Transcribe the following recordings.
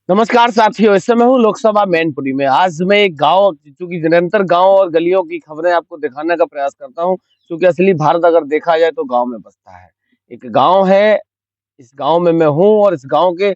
नमस्कार साथियों, इस समय हूँ लोकसभा मैनपुरी में। आज मैं एक गांव, चूंकि निरंतर गांव और गलियों की खबरें आपको दिखाने का प्रयास करता हूँ, क्योंकि असली भारत अगर देखा जाए तो गांव में बसता है। एक गांव है, इस गांव में मैं हूँ और इस गांव के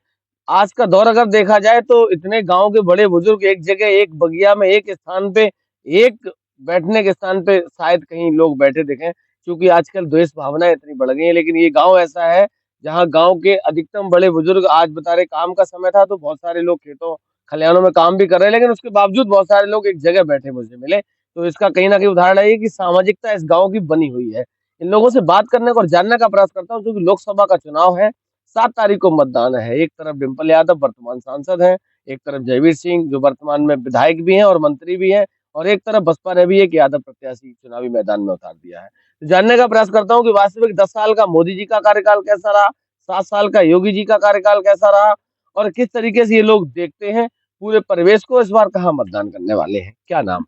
आज का दौर अगर देखा जाए तो इतने गांव के बड़े बुजुर्ग एक जगह, एक बगिया में, एक स्थान पे, एक बैठने के स्थान पे शायद कहीं लोग बैठे दिखें, क्योंकि आजकल द्वेष भावनाएं इतनी बढ़ गई हैं। लेकिन ये गांव ऐसा है जहाँ गांव के अधिकतम बड़े बुजुर्ग, आज बता रहे काम का समय था तो बहुत सारे लोग खेतों खलिहानों में काम भी कर रहे हैं, लेकिन उसके बावजूद बहुत सारे लोग एक जगह बैठे मुझे मिले। तो इसका कहीं ना कहीं उदाहरण है कि सामाजिकता इस गांव की बनी हुई है। इन लोगों से बात करने का और जानने का प्रयास करता हूँ, क्योंकि लोकसभा का चुनाव है, 7 तारीख को मतदान है। एक तरफ डिम्पल यादव वर्तमान सांसद हैं, एक तरफ जयवीर सिंह जो वर्तमान में विधायक भी हैं और मंत्री भी हैं, और एक तरफ बसपा ने भी एक यादव प्रत्याशी चुनावी मैदान में उतार दिया है। तो जानने का प्रयास करता हूँ कि वास्तविक 10 साल का मोदी जी का कार्यकाल कैसा रहा, 7 साल का योगी जी का कार्यकाल कैसा रहा, और किस तरीके से ये लोग देखते हैं पूरे परिवेश को। इस बार कहाँ मतदान करने वाले हैं, क्या नाम?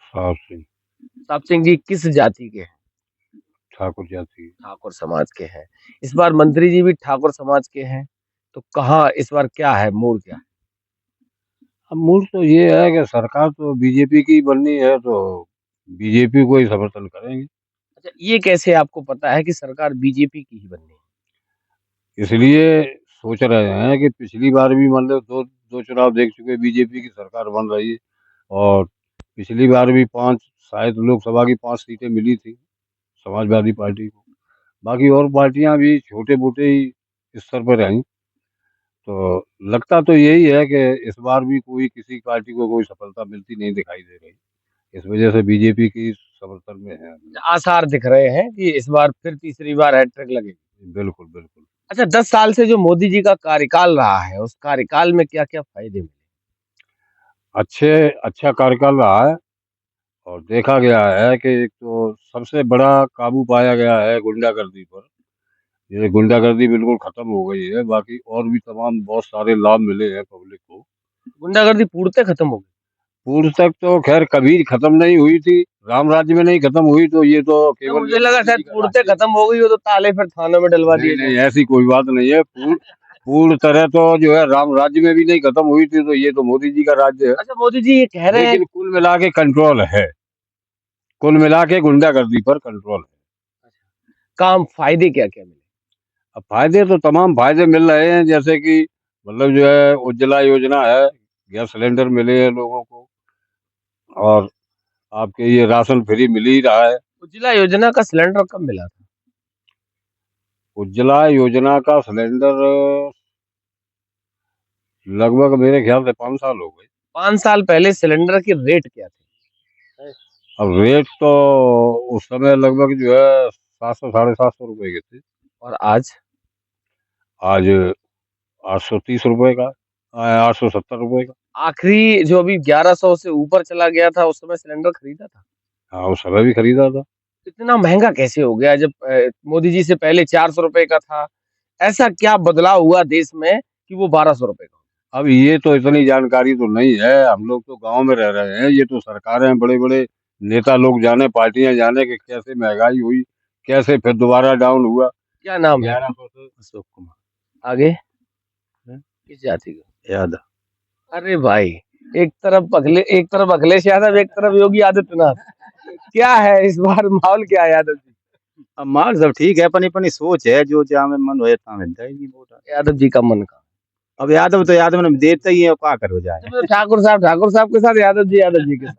साहब सिंह। साहब सिंह जी किस जाति के हैं? ठाकुर जाति। ठाकुर समाज के हैं। इस बार मंत्री जी भी ठाकुर समाज के हैं, तो कहाँ इस बार क्या है, मूड क्या है? अब मूल तो ये है कि सरकार तो बीजेपी की बननी है, तो बीजेपी को ही समर्थन करेंगे। अच्छा, ये कैसे आपको पता है कि सरकार बीजेपी की ही बननी है? इसलिए सोच रहे हैं कि पिछली बार भी मान लो दो दो चुनाव देख चुके, बीजेपी की सरकार बन रही है, और पिछली बार भी 5, शायद लोकसभा की 5 सीटें मिली थी समाजवादी पार्टी को। बाकी और पार्टियां भी छोटे मोटे ही स्तर पर रहीं। तो लगता तो यही है कि इस बार भी कोई किसी पार्टी को कोई सफलता मिलती नहीं दिखाई दे रही। इस वजह से बीजेपी की समर्थन में है। आसार दिख रहे हैं कि इस बार फिर तीसरी बार हैट्रिक लगेगी। बिल्कुल बिल्कुल। अच्छा, 10 साल से जो मोदी जी का कार्यकाल रहा है, उस कार्यकाल में क्या क्या फायदे मिले? अच्छा कार्यकाल रहा है, और देखा गया है कि एक तो सबसे बड़ा काबू पाया गया है गुंडागर्दी पर। ये गुंडागर्दी बिल्कुल खत्म हो गई है। बाकी और भी तमाम बहुत सारे लाभ मिले हैं पब्लिक को। गुंडागर्दी पूर्णतः खत्म हो गई? पूर्व तक तो खैर कभी खत्म नहीं हुई थी, राम राज्य में नहीं खत्म हुई, तो ये तो तो केवल मुझे लगा शायद पूर्णतः खत्म हो गई हो तो ताले फिर थानों में डलवा नहीं दिए नहीं, जाए। ऐसी कोई बात नहीं है। पूर्ण तरह तो जो है राम राज्य में भी नहीं खत्म हुई थी, तो ये तो मोदी जी का राज्य है। अच्छा, मोदी जी ये कह रहे हैं, लेकिन कुल मिला के कंट्रोल है, कुल मिला के गुंडागर्दी पर कंट्रोल है। काम फायदे क्या क्या मिले? अब फायदे तो तमाम फायदे मिल रहे हैं, जैसे कि मतलब जो है उज्ज्वला योजना है, गैस सिलेंडर मिले हैं लोगों को, और आपके ये राशन फ्री मिल ही रहा है। उज्ज्वला योजना का सिलेंडर कब मिला था? उज्ज्वला योजना का सिलेंडर लगभग मेरे ख्याल से 5 साल हो गए। 5 साल पहले सिलेंडर की रेट क्या थी? अब रेट तो उस समय लगभग जो है 700 750 रुपए के थे। और आज? आज 830 रुपए का, 870 रुपए का। आखिरी जो अभी 1100 से ऊपर चला गया था, उस समय सिलेंडर खरीदा था? हाँ, उस समय भी खरीदा था। इतना महंगा कैसे हो गया जब मोदी जी से पहले 400 रुपए का था? ऐसा क्या बदलाव हुआ देश में कि वो 1200 रुपए का? अब ये तो इतनी जानकारी तो नहीं है, हम लोग तो गांव में रह रहे हैं। ये तो सरकारें, बड़े बड़े नेता लोग जाने, पार्टियां जाने कि कैसे महंगाई हुई, कैसे फिर दोबारा डाउन हुआ। क्या नाम है? 1100 से अशोक कुमार। आगे? किस जाति का? यादव। अरे भाई, एक तरफ अखिलेश यादव, एक तरफ योगी आदित्यनाथ। क्या है इस बार माहौल, क्या है यादव जी? अब माल सब ठीक है, अपनी अपनी सोच है, जो जहाँ में मन होए तहाँ मिलता ही नहीं वोट। यादव जी का मन का? अब यादव तो यादव ने देते ही है, क्या करो जाए। तो ठाकुर साहब के साथ, यादव जी के साथ।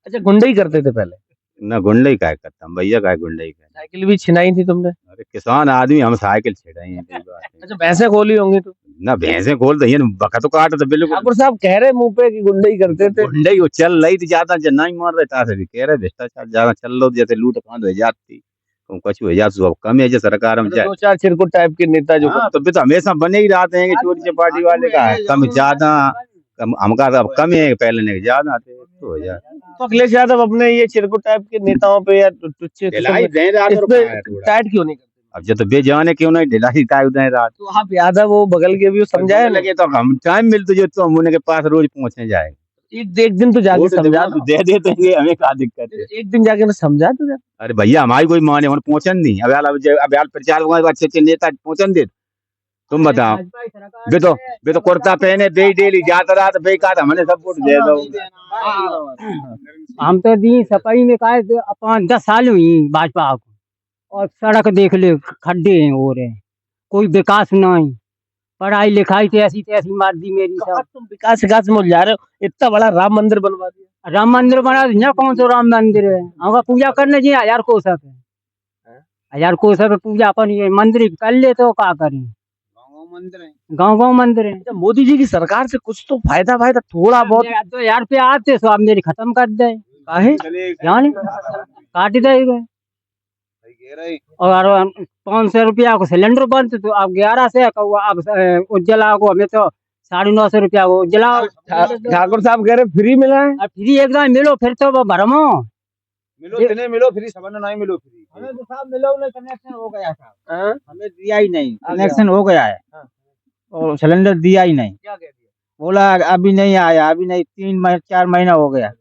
अच्छा, गुंडई करते थे पहले? न गुंडई काय करता हम भैया, काय गुंडई का। साइकिल भी छिनाई थी तुमने? अरे किसान आदमी, हम साइकिल छेड़े हैं, कोई बात नहीं। अच्छा, भैंसे खोली होंगी तो? ना भैंसे खोल दही, बखत काट तो बिल्कुल। ठाकुर साहब कह रहे मुंह पे कि गुंडई करते थे। गुंडई वो चल रही थी ज्यादा, जन्ना ही मार रहे था भी कह रहे भ्रष्टाचार ज्यादा चल रहा, जैसे लूट पाट हो जाती, तुम कुछ हो जाती, अब कम है जो सरकार में जाए। 2-4 चिरकुट टाइप के नेता जो हाँ, तो भी तो हमेशा बने ही रहते हैं कि चोरी चपाटी वाले का है, कम ज्यादा, कम हमका तो अब कम है, पहले नहीं ज्यादा आते तो हो जाए। तो अखिलेश यादव अपने ये चिरकुट टाइप के नेताओं पे या टुच्चे ढिलाई दें रात इस और पे खाया थोड़ा। टाइट क्यों नहीं करते? अब जब तो बेजाने क्यों नहीं ढिलाई का उदय रात। तो आप यादव वो बगल के भी समझाए लगे तो हम टाइम मिलते जो तो हम उनके पास रोज पहुंचने जाए। एक दिन तो जाके वोट समझा दो, दे देते हैं, हमें क्या दिक्कत है। एक दिन जाके ना समझा दो। अरे भैया हमारी कोई माने हम पहुंचन नहीं, अब यार प्रचार हुआ अच्छे अच्छे नेता पहुंचन दे, तुम बताओ। बे तो कुर्ता पहने बे डेली जाता रहा, बे का हमने सब वोट दे दो। हम तो दी सफाई में का 5-10 साल हुई भाजपा को, और सड़क देख ले खड्डे हैं हो रहे हैं, कोई विकास नहीं, पढ़ाई लिखाई तैसी तैसी मार दी मेरी सब। तुम विकास विकास में उलझा रहे हो, इतना बड़ा राम मंदिर बनवा दिया। राम मंदिर बना दिया, कौन सा राम मंदिर है, हम पूजा करने जी 1000 कोसा पे, 1000 कोसा पे पूजा अपन ये मंदिर कर ले तो क्या करें, गाँव गाँव मंदिर है। अच्छा, मोदी जी की सरकार से कुछ तो फायदा थोड़ा बहुत 2000 रुपये आते सो आप मेरी खत्म कर दे, काहे? जाने काट देगा। और 500 रुपया को सिलेंडर बंद तो अब 11 से अब उज्ज्वला को हमें तो 950 रुपया को उज्ज्वला। ठाकुर साहब कह रहे फ्री मिला है। फ्री एकदम मिलो फिर तो वो भरमो मिलो फ्री सबने नहीं मिलो फ्री, हमें तो साहब मिलो नहीं, कनेक्शन हो गया था, हाँ? हमें दिया ही नहीं, कनेक्शन हो गया है और सिलेंडर दिया ही नहीं, क्या कह दिया? बोला अभी नहीं आया, अभी नहीं, 3-4 महीना हो गया।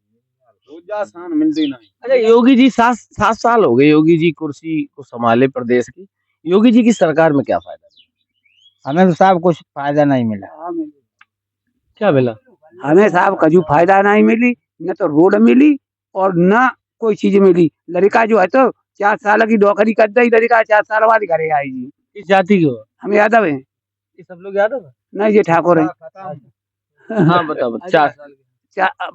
मिलती नहीं। अच्छा, योगी जी 7 साल हो गए योगी जी कुर्सी को संभाले प्रदेश की, योगी जी की सरकार में क्या फायदा? हमें तो साहब कुछ फायदा नहीं मिला, क्या मिला? हमें साहब कजू फायदा नहीं मिली, न तो रोड मिली और न कोई चीज मिली। लड़का जो है तो 4 साल की नौकरी कर दे, लड़का 4 साल बाद घरे आएगी। इस जाति की हो? हम यादव हैं। ये सब लोग यादव है? नहीं ये ठाकुर है। हाँ बताओ, 4 साल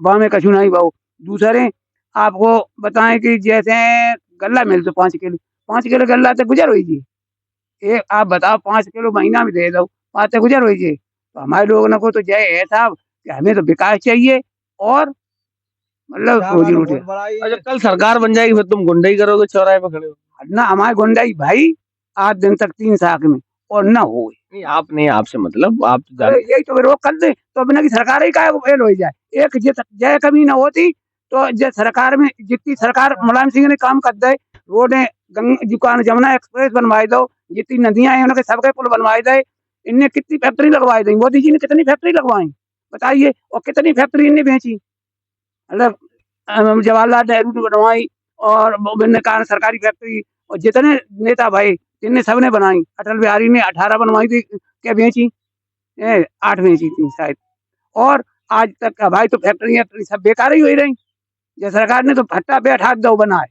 बाव में कछु नहीं भाऊ। दूसरे आपको बताएं कि जैसे गल्ला मिल तो 5 किलो, 5 किलो गल्ला तो गुजर हुई जी। एक आप बताओ 5 किलो महीना में दे दो, 5 से गुजर हुई जी। तो हमारे लोगों को तो जय है साहब कि हमें तो विकास चाहिए और मतलब रोजी रोटी। अच्छा, कल सरकार बन जाएगी फिर तुम गुंडाई करोगे चौराहे पे खड़े हो? ना हमारे गुंडाई भाई 8 दिन तक 3 साल में और न हो। नहीं आप नहीं, आपसे मतलब आप तो अरे जान यही तो रोक कर दे तो अपने की सरकार ही का फेल हो जाए। एक जय कमी न होती तो जय सरकार में जितनी सरकार मुलायम सिंह ने काम कर दे, रोडें गंगा जमुना एक्सप्रेस बनवाई दो, जितनी नदियां हैं उनके सबके पुल बनवाए दे, इनने कितनी फैक्ट्री लगवाई दी, मोदी जी ने कितनी फैक्ट्री लगवाई बताइए, और कितनी फैक्ट्री इनने बेची। मतलब जवाहरलाल नेहरू ने बनवाई और विभिन्न कारण सरकारी फैक्ट्री, और जितने नेता भाई इनने सबने बनाई। अटल बिहारी ने 18 बनवाई थी, क्या बेची? 8 बेची थी शायद। और आज तक का भाई तो फैक्ट्री सब बेकार ही हो रही। जो सरकार ने तो फट्टा पे 8 दो बनाए।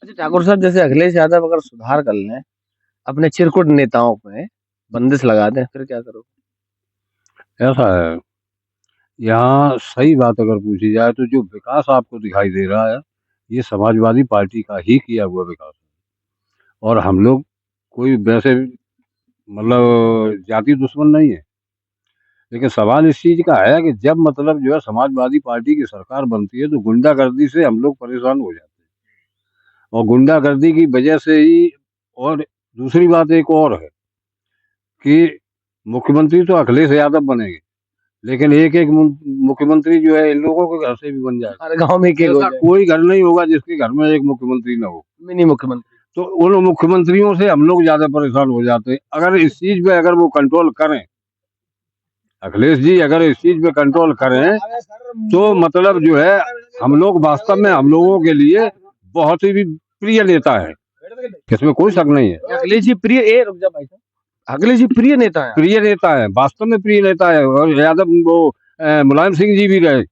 अच्छा ठाकुर साहब, जैसे अखिलेश यादव अगर सुधार कर लें, अपने चिरकुट नेताओं पे बंदिश लगा दें, फिर क्या करोगे? ऐसा है, यहाँ सही बात अगर पूछी जाए तो जो विकास आपको दिखाई दे रहा है ये समाजवादी पार्टी का ही किया हुआ विकास है। और हम लोग कोई वैसे मतलब जाति दुश्मन नहीं है, लेकिन सवाल इस चीज का है कि जब मतलब जो है समाजवादी पार्टी की सरकार बनती है तो गुंडागर्दी से हम लोग परेशान हो जाते हैं, और गुंडागर्दी की वजह से ही। और दूसरी बात एक और है कि मुख्यमंत्री तो अखिलेश यादव बनेंगे, लेकिन एक एक मुख्यमंत्री जो है इन लोगों के घर से भी बन जाएगा। हर गांव में एक हो ऐसा जाए, कोई घर नहीं होगा जिसके घर में एक मुख्यमंत्री ना हो। मिनी मुख्यमंत्री। तो उन मुख्यमंत्रियों से हम लोग ज्यादा परेशान हो जाते हैं। अगर इस चीज पे अगर वो कंट्रोल करें, अखिलेश जी अगर इस चीज पे कंट्रोल करें तो मतलब जो है हम लोग वास्तव में हम लोगों के लिए बहुत ही प्रिय नेता है, इसमें कोई शक नहीं है। अखिलेश जी प्रिय, रुक जा भाई साहब, अखिलेश जी प्रिय नेता है, प्रिय नेता है, वास्तव में प्रिय नेता है। और यादव वो मुलायम सिंह जी भी रहे,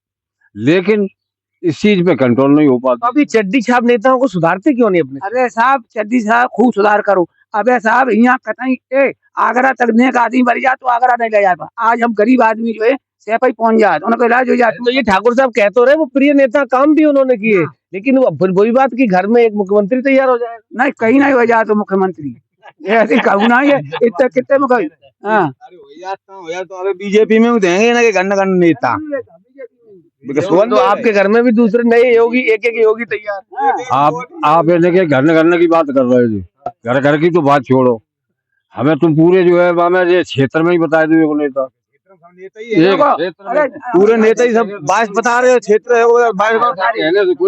लेकिन इस चीज पे कंट्रोल नहीं हो पाता। अभी चड्डी छाप नेताओं को सुधारते क्यों नहीं अपने? अरे साहब चड्डी साहब खूब सुधार करो। अबे साहब यहाँ कतई आगरा तक नेक आदमी मर जाए तो आगरा नहीं ले जाता। आज हम गरीब आदमी जो है सेपई पहुंच जाए उनको इलाज हो जाए। तो ये ठाकुर साहब कह तो रहे वो प्रिय नेता, काम भी उन्होंने किए, लेकिन वो फिर वही बात की घर में एक मुख्यमंत्री तैयार हो जाएगा। नहीं कहीं नहीं हो जाए तो मुख्यमंत्री ऐसे कहू ना है इतने कितने मुख्य। हाँ तो अबे बीजेपी में देंगे ना कि गन्न गन्न नेता, तो आपके घर में भी दूसरे नए योगी, एक एक योगी तैयार। आप ये देखिए घर करने की बात कर रहे थे, घर की तो बात छोड़ो, हमें तुम पूरे जो है हमें ये क्षेत्र में ही बता दो एक नेता। पूरे नेता ही सब बात बता रहे हो, क्षेत्र है वो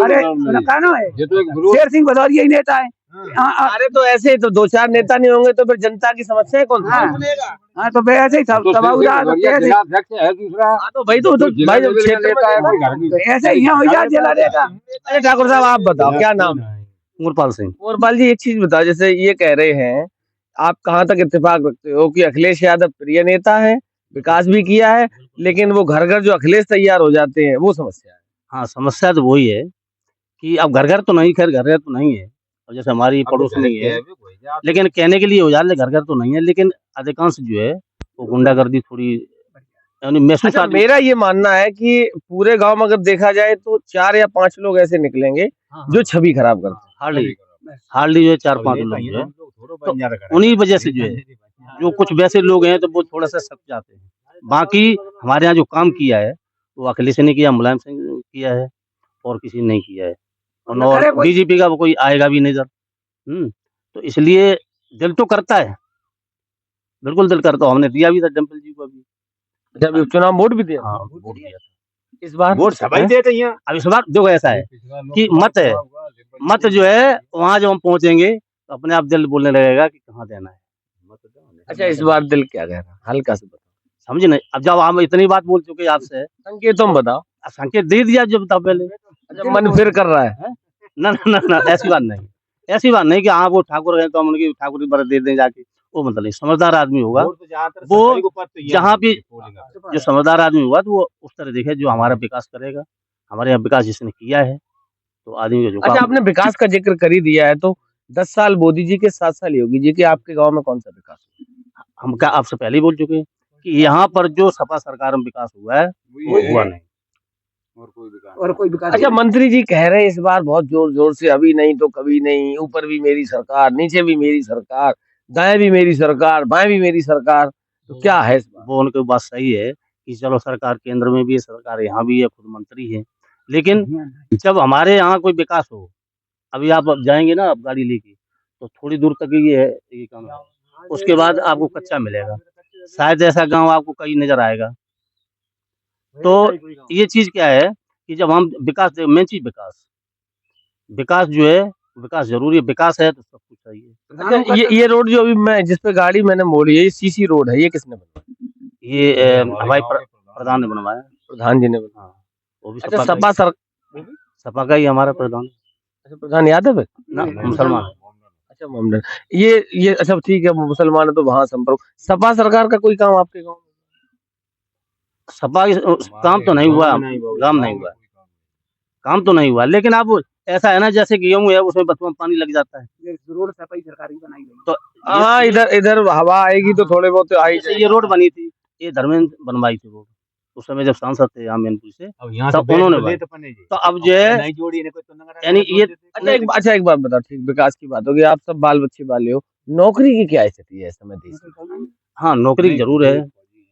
अरे शेर सिंह भदौरिया ही नेता है, अरे तो ऐसे ही तो 2-4 नेता नहीं होंगे तो फिर जनता की समस्या कौन हाँ। सुनेगा? हाँ तो फिर ऐसे ही सब तो तबाह हो जाए, तो कैसे जिलाध्यक्ष है दूसरा, हाँ तो भाई तो जिला भाई जब लेवल का क्षेत्र में नेता है, देखो, कोई घर की तो ऐसे ही यहाँ हो जाए जिला देगा। अरे ठाकुर साहब आप बताओ क्या नाम है? उमरपाल सिंह। मोरपाल जी एक चीज बताओ, जैसे ये कह रहे हैं, आप कहाँ तक इत्तेफाक रखते हो कि अखिलेश यादव प्रिय नेता है, विकास भी किया है, लेकिन वो घर घर जो अखिलेश तैयार हो जाते हैं वो समस्या है? हाँ, समस्या तो वही है कि अब घर-घर तो नहीं, खैर घर-घर तो नहीं है। और जैसे हमारी पड़ोस में ही है, लेकिन कहने के लिए हो जाए घर-घर तो नहीं है, लेकिन अधिकांश जो है वो गुंडागर्दी थोड़ी यानी महसूस अच्छा, आदमी। मेरा ये मानना है कि पूरे गांव में अगर देखा जाए तो 4 या 5 लोग ऐसे निकलेंगे जो छवि खराब करते हार्डली जो है 4-5 लोग जो है, तो उन्हीं वजह से जो है, जो कुछ वैसे लोग हैं तो वो थोड़ा-सा सक जाते हैं। बाकी हमारे यहाँ जो काम किया है, वो अखिलेश ने किया, मुलायम सिंह ने किया है और किसी ने नहीं किया है। और बीजेपी का वो कोई आएगा भी नहीं इधर। तो इसलिए दिल तो करता है, बिल्कुल दिल करता है। हमने दिया भी था डिम्पल जी को अभी। हैं। जब उपचुनाव वोट भी दिया, हाँ, वोट दिया था। इस बार वोट सभी देते हैं यहाँ। अब इस बार देखो ऐसा है कि मत है, मत जो है वहाँ जब हम पहुँचेंगे तो अपने आप दिल बोलने लगेगा कि कहाँ देना है। अच्छा, इस बार दिल क्या कह रहा है, हल्का से बताओ, समझे नहीं? अब जब हम इतनी बात बोल चुके आपसे, संकेतों में बताओ। संकेत दे दिया जब बताओ पहले। अच्छा, मन फिर कर रहा है? ना ना ना ना, ऐसी बात नहीं, ऐसी बात नहीं कि हाँ वो ठाकुर है तो हम उनकी ठाकुर की बरत दे दें जाके, वो मतलब नहीं। समझदार आदमी होगा वो, जहाँ भी जो समझदार आदमी होगा तो वो उस तरह देखे जो हमारा विकास करेगा। हमारे यहाँ विकास जिसने किया है तो आदमी का जो अच्छा, काम। आपने विकास का जिक्र कर ही दिया है तो 10 साल मोदी जी के, 7 साल योगी जी के, आपके गांव में कौन सा विकास हुआ? हम क्या आपसे पहले ही बोल चुके हैं कि यहाँ पर जो सपा सरकार में विकास हुआ है वो हुआ नहीं। और कोई विकास अच्छा, मंत्री जी कह रहे हैं इस बार बहुत जोर जोर से, अभी नहीं तो कभी नहीं, ऊपर भी मेरी सरकार, नीचे भी मेरी सरकार, दाएं भी मेरी सरकार, बाएं भी मेरी सरकार, तो क्या है इस बार? वो उनकी बात सही है कि चलो सरकार केंद्र में भी है, सरकार यहाँ भी है, खुद मंत्री है, लेकिन जब हमारे यहाँ कोई विकास हो, अभी आप अब जाएंगे ना आप गाड़ी लेके तो थोड़ी दूर तक ही है ये काम है, उसके बाद आपको कच्चा मिलेगा, शायद ऐसा गांव आपको कहीं नजर आएगा। तो ये चीज क्या है कि जब हम विकास, मेन चीज विकास, विकास जो है, विकास जरूरी है, विकास है तो सब कुछ चाहिए। अच्छा, ये रोड जो अभी मैं जिस पे गाड़ी मैंने मोड़ी है, ये सीसी रोड है, ये किसने बनवाया? ये हमारे प्रधान ने बनवाया। प्रधान जी ने बनवाया। हाँ, वो भी अच्छा, सपा का ही हमारा प्रधान। अच्छा, प्रधान यादव है ना, मुसलमान है। अच्छा, मोहम्मद, ये अच्छा ठीक है, मुसलमान है तो वहां संपर्क। सपा सरकार का कोई काम आपके गाँव में? सपा काम तो नहीं हुआ, काम नहीं हुआ, काम तो नहीं हुआ, लेकिन अब ऐसा है ना जैसे गेहूं है उसमें बथुआ में पानी लग जाता है। रोड सफाई सरकार ही बनाई गई। तो हाँ, इधर हवा आएगी तो थोड़े बहुत तो आई जैसे ये रोड बनी थी, ये धर्मेंद्र बनवाई थी रोड, उस समय जब सांसद थे यहाँ मैनपुर से, तब उन्होंने बनाई। तो अब जो है यानी ये अच्छा, एक बात बताओ, ठीक विकास की बात होगी, आप सब बाल बच्चे वाले हो, नौकरी की क्या स्थिति है इस समय देश में? हाँ, नौकरी की जरूर है,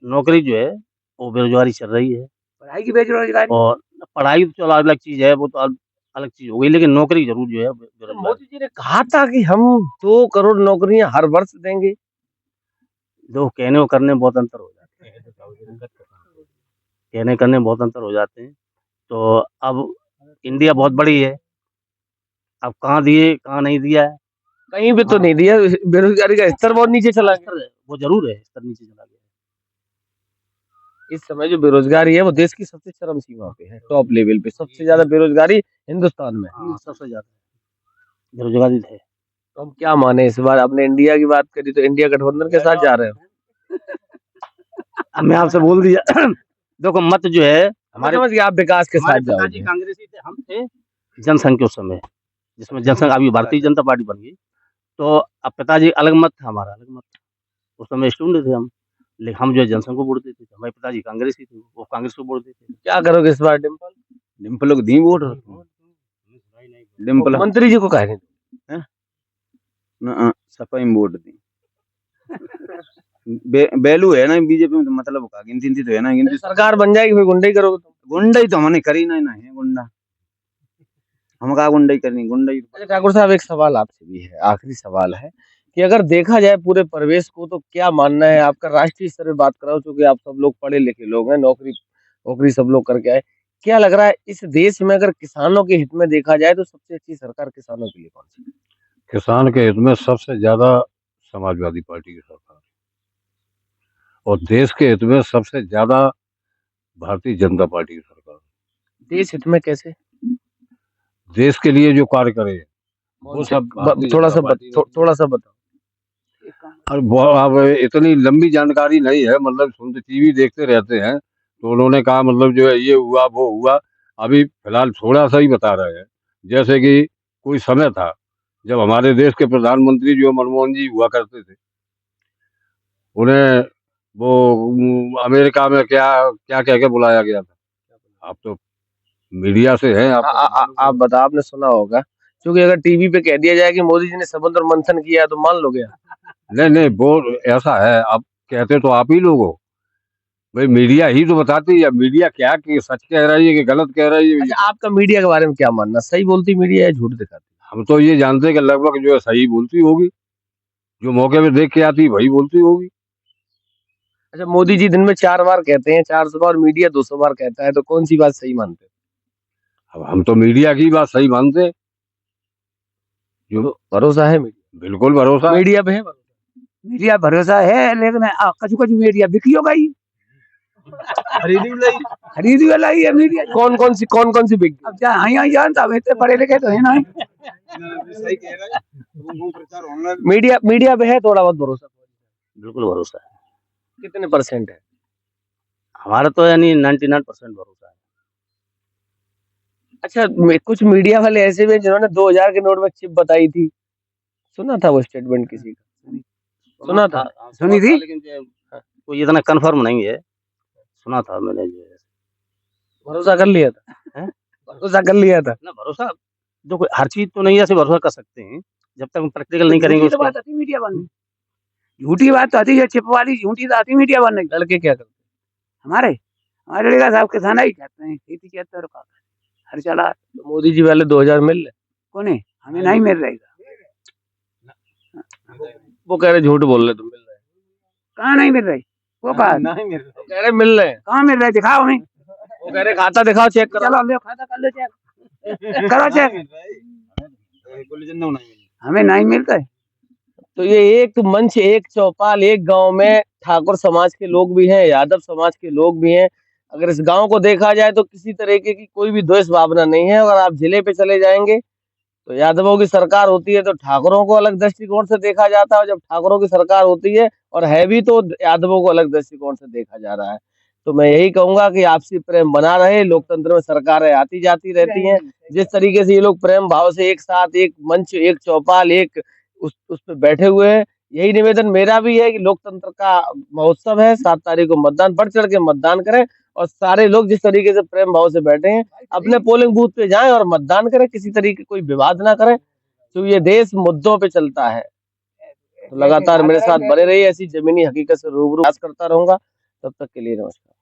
नौकरी जो है वो बेरोजगारी चल रही है, पढ़ाई की बेरोजगारी। और पढ़ाई तो चलो अलग चीज है, वो तो अलग चीज हो गई, लेकिन नौकरी जरूर जो है बेरोजगारी। मोदी जी ने कहा था कि हम 2 करोड़ नौकरियां हर वर्ष देंगे। जो कहने और करने में बहुत अंतर हो जाते हैं, कहने करने में बहुत अंतर हो जाते हैं। तो अब इंडिया बहुत बड़ी है, अब कहाँ दिए कहाँ नहीं दिया है, कहीं भी तो नहीं दिया, बेरोजगारी का स्तर बहुत नीचे चला गया। वो जरूर है, स्तर नीचे चला गया। इस समय जो बेरोजगारी है वो देश की सबसे चरम सीमा पे है, टॉप लेवल पे सबसे ज्यादा बेरोजगारी हिंदुस्तान में। हाँ, सबसे ज्यादा बेरोजगारी है। तो हम क्या माने इस बार? आपने इंडिया की बात करी तो इंडिया गठबंधन के साथ जा रहे हो? अब मैं आपसे बोल दिया देखो मत जो है हमारे समझ गया, आप विकास के साथ पिताजी जाओगे। कांग्रेसी थे, हम थे जनसंघ के उस समय, जिसमें जनसंघ अभी भारतीय जनता पार्टी बन गई। तो अब पिताजी अलग मत था, हमारा अलग मत था, उस समय स्टूडेंट थे हम, लेकिन हम जो है जनसंघ को वोट देते थे। हमारे पिताजी कांग्रेसी थे, वो कांग्रेस को वोट देते थे। क्या करोगे इस बार डिम्पल? डिम्पल को दी वोट, डिम्पल मंत्री जी को कह रहे थे ना सफाई में वोट दी। बेलू है ना बीजेपी में, तो मतलब का गिनती तो है ना, गिनती सरकार बन जाएगी फिर गुंडा ही करोगे तुम? गुंडा ही तो हमने करी ना है गुंडा, हम कहा गुंडा ही करनी, गुंडा ही। अच्छा ठाकुर साहब, एक सवाल आपसे भी है, आखिरी सवाल है कि अगर देखा जाए पूरे परिवेश को तो क्या मानना है आपका, राष्ट्रीय स्तर पे बात कर रहा हूँ क्योंकि आप सब लोग पढ़े लिखे लोग हैं, नौकरी नौकरी सब लोग करके आए, क्या लग रहा है इस देश में अगर किसानों के हित में देखा जाए तो सबसे अच्छी सरकार किसानों के लिए कौन सी है? किसान के हित में सबसे ज्यादा समाजवादी पार्टी की सरकार है और देश के हित में सबसे ज्यादा भारतीय जनता पार्टी की सरकार है। देश हित में कैसे? देश के लिए जो कार्य करे वो सब भारतीय थोड़ा जनता सा पार्टी ने थोड़ा सा बताओ। और अब इतनी लंबी जानकारी नहीं है, मतलब सुनते टीवी देखते रहते हैं तो उन्होंने कहा मतलब जो है ये हुआ वो हुआ। अभी फिलहाल थोड़ा सा ही बता रहे हैं। जैसे कि कोई समय था जब हमारे देश के प्रधानमंत्री जो मनमोहन जी हुआ करते थे, उन्हें वो अमेरिका में क्या क्या कह के बुलाया गया था। आप तो मीडिया से हैं, आप आप बताओ, आपने सुना होगा, क्योंकि अगर टीवी पे कह दिया जाए कि मोदी जी ने समुद्र मंथन किया तो मान लोगे? नहीं नहीं वो ऐसा है, अब कहते तो आप ही लोग हो भाई, मीडिया ही तो बताती है। मीडिया क्या कि सच कह रही है कि गलत कह रही है। अच्छा, आपका मीडिया के बारे में क्या मानना? सही बोलती मीडिया या झूठ दिखाती? हम तो ये जानते हैं कि लगभग जो है सही बोलती होगी, जो मौके पे देख के आती वही बोलती होगी। अच्छा, मोदी जी दिन में 4 बार कहते हैं, 400 बार, मीडिया 200 बार कहता है, तो कौन सी बात सही मानते हैं? अब हम तो मीडिया की बात सही मानते हैं। जो तो भरोसा है मीडिया? बिल्कुल भरोसा है। मीडिया पे है भरोसा? मीडिया भरोसा है, लेकिन कछु कछु मीडिया बिकियो गई, खरीदी वाला ही है मीडिया। कौन कौन सी बिग? अब जहाँ यहाँ जानता हूँ, इतने पढ़े लिखे तो है ना। मीडिया पे है थोड़ा बहुत भरोसा? बिल्कुल भरोसा है। कितने परसेंट है? हमारा तो यानी 99% भरोसा है। अच्छा, कुछ मीडिया वाले ऐसे भी हैं जिन्होंने 2000 के नोट में चिप बताई थी, सुना था वो स्टेटमेंट किसी का? सुना था? सुनी थी? लेकिन कोई इतना कंफर्म नहीं है, सुना था मैंने जो है। भरोसा कर लिया था? हैं? भरोसा कर लिया था? ना भरोसा, देखो हर चीज तो नहीं ऐसे भरोसा कर सकते हैं जब तक हम प्रैक्टिकल नहीं करेंगे झूठी तो उसको। बात आती मीडिया बनने, झूठी बात तो आती है, चिप वाली झूठी तो आती मीडिया बनने। लड़के क्या करते? हमारे हमारे लड़का साहब किसान ही कहते हैं, खेती कहते हैं, हर चला। तो मोदी जी वाले 2000 मिल रहे? कोने हमें नहीं मिल रही, वो कह रहे झूठ बोल रहे, तुम मिल रहे? कहाँ नहीं मिल रही? वो कहा नहीं मिल रहे, कह रहे मिल रहे हैं। कहाँ मिल रही? दिखाओ हमें। वो कह रहे खाता दिखाओ, चेक करो। चलो ले खाता कर लो, चेक करो, चेक। हमें नहीं मिलता है। तो ये एक मंच, एक चौपाल, एक गांव में ठाकुर समाज के लोग भी हैं, यादव समाज के लोग भी हैं। अगर इस गांव को देखा जाए तो किसी तरीके की कोई भी द्वेष भावना नहीं है। अगर आप जिले पे चले जाएंगे तो यादवों की सरकार होती है तो ठाकुरों को अलग दृष्टिकोण से देखा जाता है, और जब ठाकुरों की सरकार होती है और है भी तो यादवों को अलग दृष्टिकोण से देखा जा रहा है। तो मैं यही कहूंगा कि आपसी प्रेम बना रहे। लोकतंत्र में सरकारें आती जाती रहती हैं, जिस तरीके से ये लोग प्रेम भाव से एक साथ, एक मंच, एक चौपाल, एक उस पे बैठे हुए हैं, यही निवेदन मेरा भी है कि लोकतंत्र का महोत्सव है, 7 तारीख को मतदान, बढ़ चढ़ के मतदान करें, और सारे लोग जिस तरीके से प्रेम भाव से बैठे हैं अपने पोलिंग बूथ पे जाएं और मतदान करें, किसी तरीके कोई विवाद ना करें, क्योंकि ये देश मुद्दों पे चलता है। तो लगातार मेरे साथ बने रहिए, ऐसी जमीनी हकीकत से रूबरू करता रहूंगा। तब तक के लिए नमस्कार।